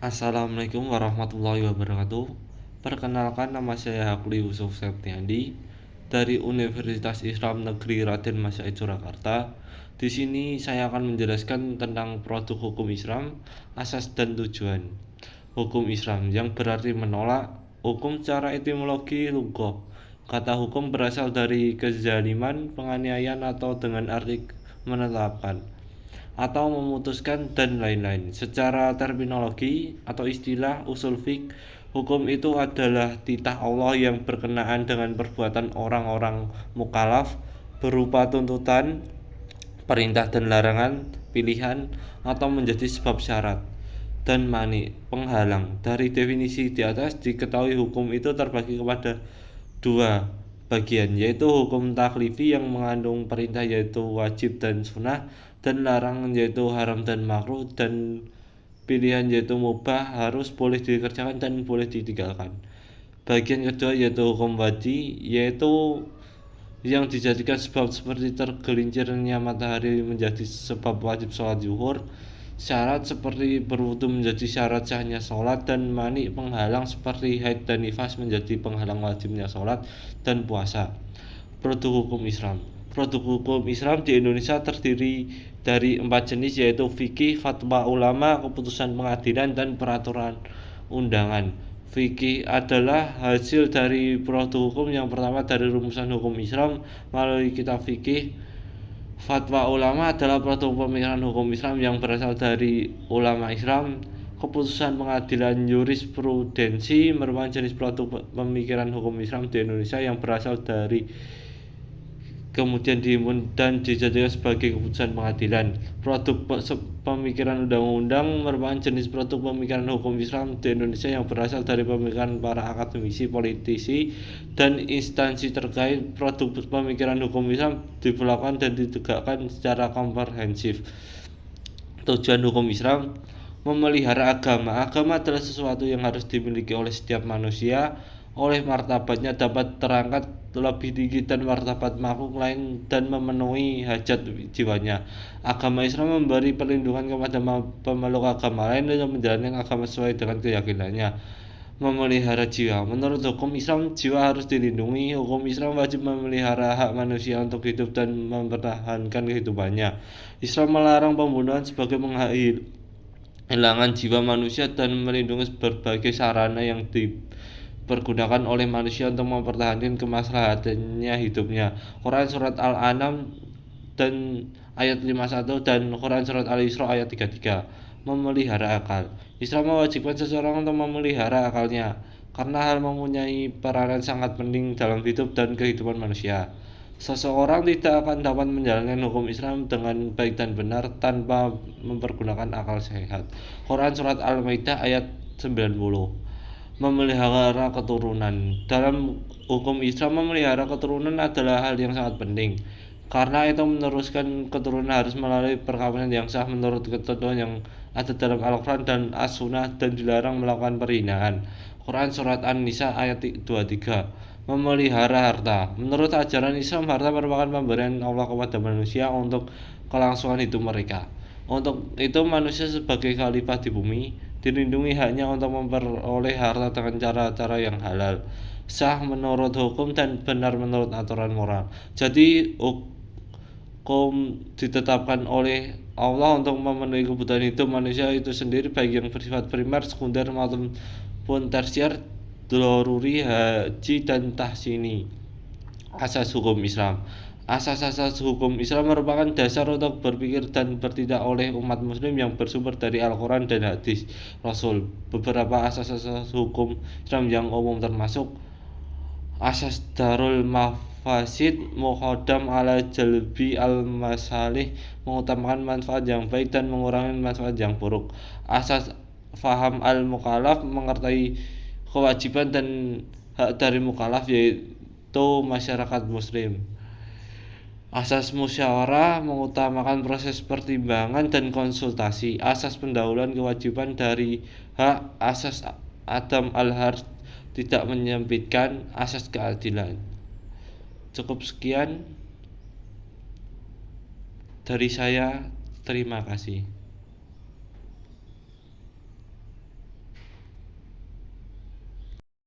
Assalamualaikum warahmatullahi wabarakatuh. Perkenalkan, nama saya Hakli Yusuf Septiandi dari Universitas Islam Negeri Raden Mas Said Surakarta. Di sini saya akan menjelaskan tentang produk hukum Islam, asas dan tujuan. Hukum Islam yang berarti menolak. Hukum secara etimologi lugah. Kata hukum berasal dari kezaliman, penganiayaan atau dengan arti menetapkan atau memutuskan dan lain-lain. Secara terminologi atau istilah usul fiqh, hukum itu adalah titah Allah yang berkenaan dengan perbuatan orang-orang mukallaf berupa tuntutan, perintah dan larangan, pilihan, atau menjadi sebab syarat dan mani penghalang. Dari definisi di atas diketahui hukum itu terbagi kepada dua bagian, yaitu hukum taklifi yang mengandung perintah yaitu wajib dan sunnah, dan larangan yaitu haram dan makruh, dan pilihan yaitu mubah, harus, boleh dikerjakan dan boleh ditinggalkan. Bagian kedua yaitu hukum wadi, yaitu yang dijadikan sebab seperti tergelincirnya matahari menjadi sebab wajib sholat zuhur, syarat seperti berwudu menjadi syarat sahnya sholat, dan mani penghalang seperti haid dan nifas menjadi penghalang wajibnya sholat dan puasa. Produk hukum Islam. Produk hukum Islam di Indonesia terdiri dari 4 jenis, yaitu fikih, fatwa ulama, keputusan pengadilan, dan peraturan undangan. Fikih adalah hasil dari produk hukum yang pertama dari rumusan hukum Islam melalui kitab fikih. Fatwa ulama adalah produk pemikiran hukum Islam yang berasal dari ulama Islam. Keputusan pengadilan jurisprudensi merupakan jenis produk pemikiran hukum Islam di Indonesia yang berasal dari kemudian diimpun dan dijadikan sebagai keputusan pengadilan. Produk pemikiran undang-undang merupakan jenis produk pemikiran hukum Islam di Indonesia yang berasal dari pemikiran para akademisi, politisi, dan instansi terkait. Produk pemikiran hukum Islam diperlakukan dan ditegakkan secara komprehensif. Tujuan hukum Islam: memelihara agama. Agama adalah sesuatu yang harus dimiliki oleh setiap manusia, oleh martabatnya dapat terangkat lebih tinggi dan martabat makhluk lain dan memenuhi hajat jiwanya. Agama Islam memberi perlindungan kepada pemeluk agama lain dan menjalankan agama sesuai dengan keyakinannya. Memelihara jiwa. Menurut hukum Islam, jiwa harus dilindungi. Hukum Islam wajib memelihara hak manusia untuk hidup dan mempertahankan kehidupannya. Islam melarang pembunuhan sebagai menghilangkan jiwa manusia dan melindungi berbagai sarana yang dipergunakan oleh manusia untuk mempertahankan kemaslahatannya hidupnya. Quran Surat Al-An'am dan ayat 51 dan Quran Surat Al-Isra ayat 33. Memelihara akal. Islam mewajibkan seseorang untuk memelihara akalnya, karena hal mempunyai peranan sangat penting dalam hidup dan kehidupan manusia. Seseorang tidak akan dapat menjalankan hukum Islam dengan baik dan benar tanpa mempergunakan akal sehat. Quran Surat Al-Maidah ayat 90. Memelihara keturunan. Dalam hukum Islam, memelihara keturunan adalah hal yang sangat penting, karena itu meneruskan keturunan harus melalui perkawinan yang sah menurut ketentuan yang ada dalam Al-Quran dan As-Sunnah, dan dilarang melakukan perzinaan. Quran Surat An-Nisa ayat 23. Memelihara harta. Menurut ajaran Islam, harta merupakan pemberian Allah kepada manusia untuk kelangsungan hidup mereka. Untuk itu, manusia sebagai khalifah di bumi dilindungi haknya untuk memperoleh harta dengan cara-cara yang halal, sah menurut hukum, dan benar menurut aturan moral. Jadi hukum ditetapkan oleh Allah untuk memenuhi kebutuhan hidup manusia itu sendiri, baik yang bersifat primer, sekunder, maupun tersier, doruri, haji, dan tahsini. Asas hukum Islam. Asas-asas hukum Islam merupakan dasar untuk berpikir dan bertindak oleh umat muslim yang bersumber dari Al-Quran dan hadis Rasul. Beberapa asas-asas hukum Islam yang umum termasuk: asas darul mafasid, muqaddam ala jalbi al-masalih, mengutamakan manfaat yang baik dan mengurangi manfaat yang buruk. Asas faham al-mukallaf, mengerti kewajiban dan hak dari mukallaf, yaitu masyarakat muslim. Asas musyawarah, mengutamakan proses pertimbangan dan konsultasi. Asas pendahuluan kewajiban dari hak. Asas adam al-harj, tidak menyempitkan. Asas keadilan. Cukup sekian dari saya. Terima kasih.